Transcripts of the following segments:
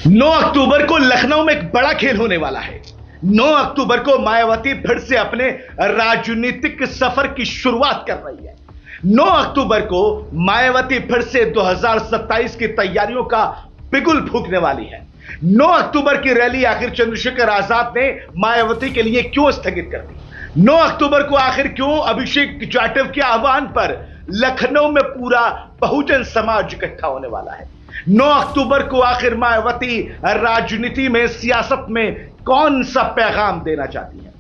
9 अक्टूबर को लखनऊ में एक बड़ा खेल होने वाला है। 9 अक्टूबर को मायावती फिर से अपने राजनीतिक सफर की शुरुआत कर रही है। 9 अक्टूबर को मायावती फिर से 2027 की तैयारियों का बिगुल फूंकने वाली है। 9 अक्टूबर की रैली आखिर चंद्रशेखर आजाद ने मायावती के लिए क्यों स्थगित कर दी? 9 अक्टूबर को आखिर क्यों अभिषेक जाटव के आह्वान पर लखनऊ में पूरा बहुजन समाज इकट्ठा होने वाला है? 9 अक्टूबर को आखिर मायावती राजनीति में, सियासत में कौन सा पैगाम देना चाहती है?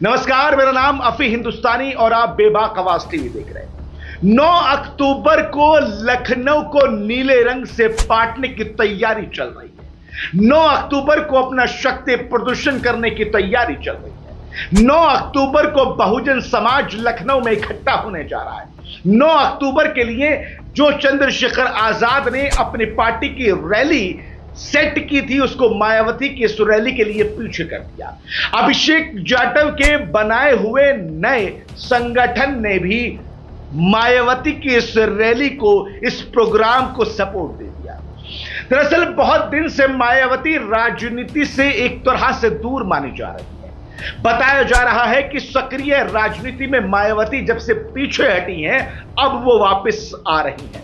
नमस्कार, मेरा नाम अफी हिंदुस्तानी और आप बेबाक आवाज टीवी देख रहे हैं। 9 अक्टूबर को लखनऊ को नीले रंग से पाटने की तैयारी चल रही है। 9 अक्टूबर को अपना शक्ति प्रदर्शन करने की तैयारी चल रही है। 9 अक्टूबर को बहुजन समाज लखनऊ में इकट्ठा होने जा रहा है। 9 अक्टूबर के लिए जो चंद्रशेखर आजाद ने अपनी पार्टी की रैली सेट की थी, उसको मायावती की इस रैली के लिए पीछे कर दिया। अभिषेक जाटव के बनाए हुए नए संगठन ने भी मायावती की इस रैली को, इस प्रोग्राम को सपोर्ट दे दिया। दरअसल बहुत दिन से मायावती राजनीति से एक तरह से दूर मानी जा रही है। बताया जा रहा है कि सक्रिय राजनीति में मायावती जब से पीछे हटी हैं, अब वो वापस आ रही हैं।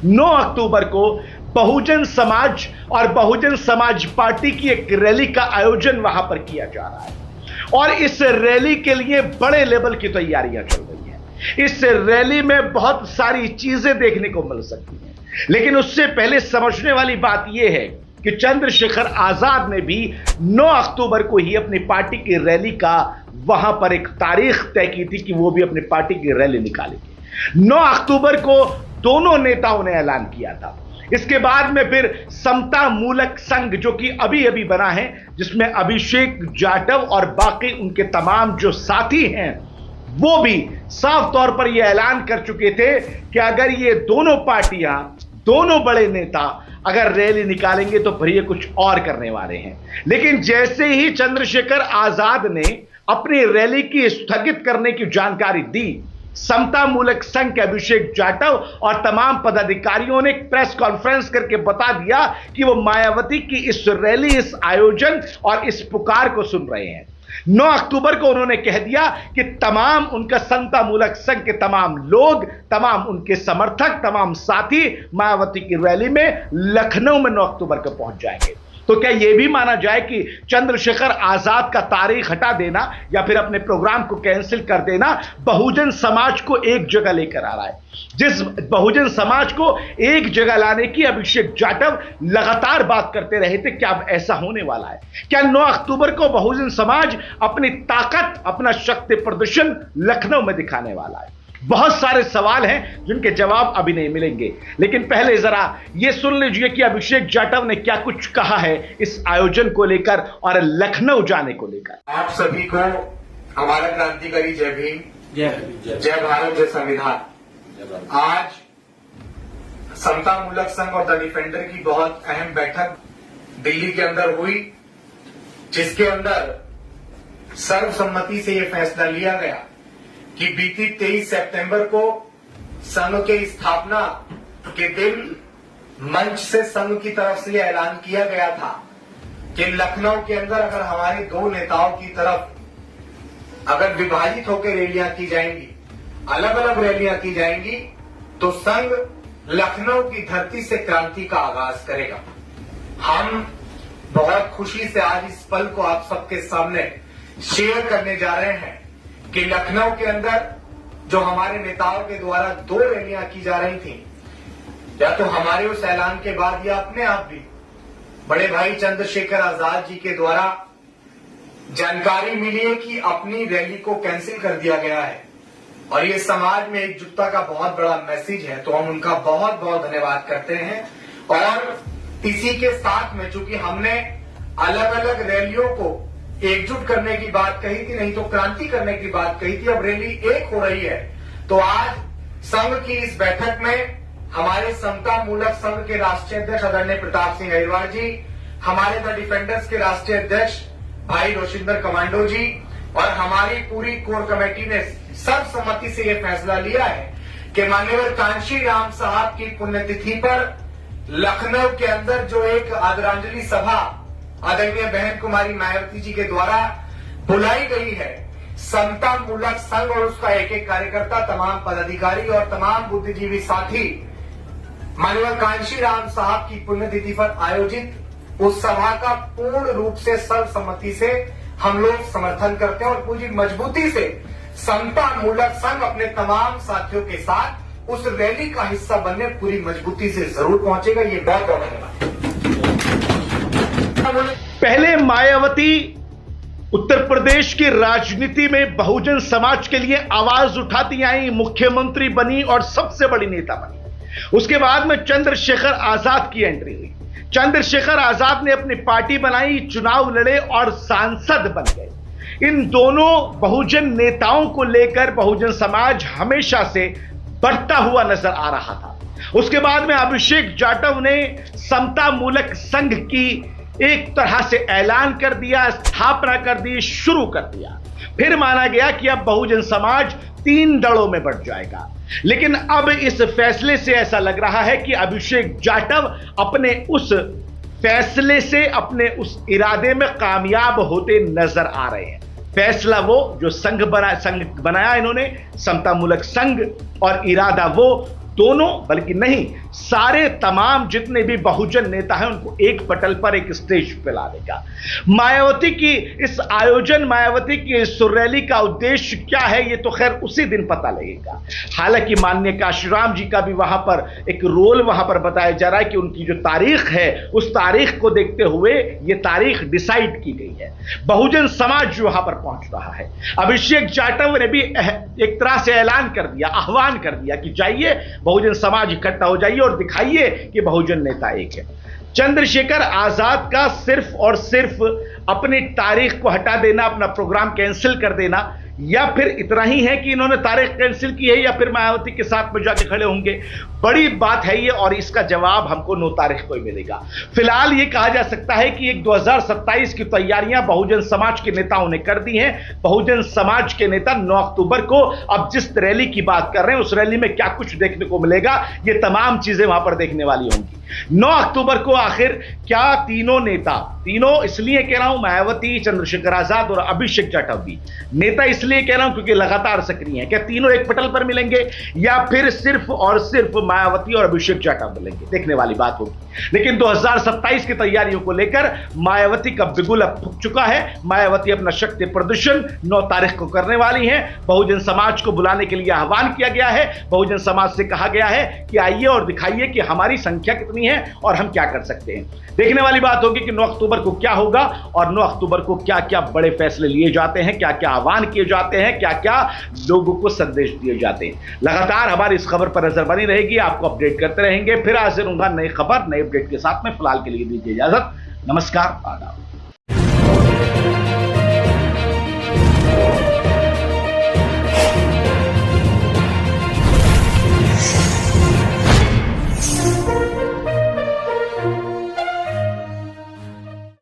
9 अक्टूबर को बहुजन समाज और बहुजन समाज पार्टी की एक रैली का आयोजन वहां पर किया जा रहा है और इस रैली के लिए बड़े लेवल की तैयारियां चल रही हैं। इस रैली में बहुत सारी चीजें देखने को मिल सकती हैं, लेकिन उससे पहले समझने वाली बात यह है कि चंद्रशेखर आजाद ने भी 9 अक्टूबर को ही अपनी पार्टी की रैली का वहां पर एक तारीख तय की थी कि वो भी अपनी पार्टी की रैली निकालेंगे। 9 अक्टूबर को दोनों नेताओं ने ऐलान किया था। इसके बाद में फिर समता मूलक संघ, जो कि अभी अभी बना है, जिसमें अभिषेक जाटव और बाकी उनके तमाम जो साथी हैं, वो भी साफ तौर पर यह ऐलान कर चुके थे कि अगर ये दोनों पार्टियां, दोनों बड़े नेता अगर रैली निकालेंगे तो फिर ये कुछ और करने वाले हैं। लेकिन जैसे ही चंद्रशेखर आजाद ने अपनी रैली की स्थगित करने की जानकारी दी, समता मूलक संघ के अभिषेक जाटव और तमाम पदाधिकारियों ने प्रेस कॉन्फ्रेंस करके बता दिया कि वो मायावती की इस रैली, इस आयोजन और इस पुकार को सुन रहे हैं। 9 अक्टूबर को उन्होंने कह दिया कि तमाम उनका समता मूलक संघ के तमाम लोग, तमाम उनके समर्थक, तमाम साथी मायावती की रैली में लखनऊ में 9 अक्टूबर को पहुंच जाएंगे। तो क्या यह भी माना जाए कि चंद्रशेखर आजाद का तारीख हटा देना या फिर अपने प्रोग्राम को कैंसिल कर देना बहुजन समाज को एक जगह लेकर आ रहा है? जिस बहुजन समाज को एक जगह लाने की अभिषेक जाटव लगातार बात करते रहे थे, क्या अब ऐसा होने वाला है? क्या 9 अक्टूबर को बहुजन समाज अपनी ताकत, अपना शक्ति प्रदर्शन लखनऊ में दिखाने वाला है? बहुत सारे सवाल हैं जिनके जवाब अभी नहीं मिलेंगे, लेकिन पहले जरा यह सुन लीजिए कि अभिषेक जाटव ने क्या कुछ कहा है इस आयोजन को लेकर और लखनऊ जाने को लेकर। आप सभी को हमारा क्रांतिकारी जय भीम, जय भारत, जय संविधान। आज समता मूलक संघ और द डिफेंडर की बहुत अहम बैठक दिल्ली के अंदर हुई, जिसके अंदर सर्वसम्मति से यह फैसला लिया गया कि बीती 23 सितंबर को संघ के स्थापना के दिन मंच से संघ की तरफ से यह ऐलान किया गया था कि लखनऊ के अंदर अगर हमारे दो नेताओं की तरफ अगर विभाजित होकर रैलियां की जाएंगी, अलग अलग रैलियां की जाएंगी, तो संघ लखनऊ की धरती से क्रांति का आगाज करेगा। हम बहुत खुशी से आज इस पल को आप सबके सामने शेयर करने जा रहे हैं कि लखनऊ के अंदर जो हमारे नेताओं के द्वारा 2 रैलियां की जा रही थी, या तो हमारे उस ऐलान के बाद या अपने आप भी बड़े भाई चंद्रशेखर आजाद जी के द्वारा जानकारी मिली है कि अपनी रैली को कैंसिल कर दिया गया है और ये समाज में एकजुटता का बहुत बड़ा मैसेज है, तो हम उनका बहुत बहुत धन्यवाद करते हैं। और इसी के साथ में चूंकि हमने अलग अलग रैलियों को एकजुट करने की बात कही थी, नहीं तो क्रांति करने की बात कही थी, अब रैली एक हो रही है, तो आज संघ की इस बैठक में हमारे समता मूलक संघ के राष्ट्रीय अध्यक्ष आदरणीय प्रताप सिंह अहिरवार जी, हमारे द डिफेंडर्स के राष्ट्रीय अध्यक्ष भाई रोशिंदर कमांडो जी और हमारी पूरी कोर कमेटी ने सर्वसम्मति से यह फैसला लिया है कि माननीय कांशी राम साहब की पुण्यतिथि पर लखनऊ के अंदर जो एक आदरांजलि सभा आदरणीय बहन कुमारी मायावती जी के द्वारा बुलाई गई है, समता मूलक संघ और उसका एक एक कार्यकर्ता, तमाम पदाधिकारी और तमाम बुद्धिजीवी साथी माननीय कांशी राम साहब की पुण्यतिथि पर आयोजित उस सभा का पूर्ण रूप से सर्वसम्मति से हम लोग समर्थन करते हैं और पूरी मजबूती से समता मूलक संघ अपने तमाम साथियों के साथ उस रैली का हिस्सा बनने पूरी मजबूती से जरूर पहुंचेगा। ये बहुत धन्यवाद। पहले मायावती उत्तर प्रदेश की राजनीति में बहुजन समाज के लिए आवाज उठाती आई, मुख्यमंत्री बनी और सबसे बड़ी नेता बनी। उसके बाद में चंद्रशेखर आजाद की एंट्री हुई। चंद्रशेखर आजाद ने अपनी पार्टी बनाई, चुनाव लड़े और सांसद बन गए। इन दोनों बहुजन नेताओं को लेकर बहुजन समाज हमेशा से बढ़ता हुआ नजर आ रहा था। उसके बाद में अभिषेक जाटव ने समता मूलक संघ की एक तरह से ऐलान कर दिया, स्थापना कर दी, शुरू कर दिया। फिर माना गया कि अब बहुजन समाज 3 दड़ों में बढ़ जाएगा। लेकिन अब इस फैसले से ऐसा लग रहा है कि अभिषेक जाटव अपने उस फैसले से, अपने उस इरादे में कामयाब होते नजर आ रहे हैं। फैसला वो जो संघ बनाया इन्होंने, समता मूलक संघ, और इरादा वो दोनों, बल्कि नहीं, सारे तमाम जितने भी बहुजन नेता हैं उनको एक पटल पर, एक स्टेज पे ला देगा। मायावती की इस आयोजन, मायावती की इस रैली का उद्देश्य क्या है, ये तो खैर उसी दिन पता लगेगा। हालांकि माननीय काशीराम जी का भी वहां पर एक रोल वहां पर बताया जा रहा है कि उनकी जो तारीख है, उस तारीख को देखते हुए ये तारीख डिसाइड की गई है। बहुजन समाज वहां पर पहुंच रहा है। अभिषेक जाटव ने भी एक तरह से ऐलान कर दिया, आह्वान कर दिया कि जाइए बहुजन समाज इकट्ठा हो जाइए और दिखाइए कि बहुजन नेता एक है। चंद्रशेखर आजाद का सिर्फ और सिर्फ अपनी तारीख को हटा देना, अपना प्रोग्राम कैंसिल कर देना, या फिर इतना ही है कि इन्होंने तारीख कैंसिल की है, या फिर मायावती के साथ में जाके खड़े होंगे, बड़ी बात है ये, और इसका जवाब हमको 9 तारीख को ही मिलेगा। फिलहाल ये कहा जा सकता है कि एक 2027 की तैयारियां बहुजन समाज के नेताओं ने कर दी हैं। बहुजन समाज के नेता 9 अक्टूबर को अब जिस रैली की बात कर रहे हैं, उस रैली में क्या कुछ देखने को मिलेगा, ये तमाम चीजें वहां पर देखने वाली होंगी। 9 अक्टूबर को आखिर क्या तीनों नेता, तीनों इसलिए कह रहा हूं, मायावती, चंद्रशेखर आजाद और अभिषेक जाटव भी नेता इसलिए कह रहा हूं क्योंकि लगातार सक्रिय हैं, क्या तीनों एक पटल पर मिलेंगे या फिर सिर्फ और सिर्फ मायावती और अभिषेक जाटव मिलेंगे, देखने वाली बात होगी। लेकिन 2027 की तैयारियों को लेकर मायावती का बिगुल अब फूक चुका है। मायावती अपना शक्ति प्रदर्शन 9 तारीख को करने वाली हैं। बहुजन समाज को बुलाने के लिए आह्वान किया गया है। बहुजन समाज से कहा गया है कि आइए और दिखाइए कि हमारी संख्या कितनी है और हम क्या कर सकते हैं। देखने वाली बात होगी कि 9 अक्टूबर को क्या होगा और 9 अक्टूबर को क्या क्या बड़े फैसले लिए जाते हैं, क्या क्या आह्वान किए जाते हैं, क्या क्या लोगों को संदेश दिए जाते हैं। लगातार हमारी इस खबर पर नजर बनी रहेगी, आपको अपडेट करते रहेंगे। फिर हाजिर होगा नई खबर, नई अपडेट के साथ में। फिलहाल के लिए दीजिए इजाजत। नमस्कार, आदाब।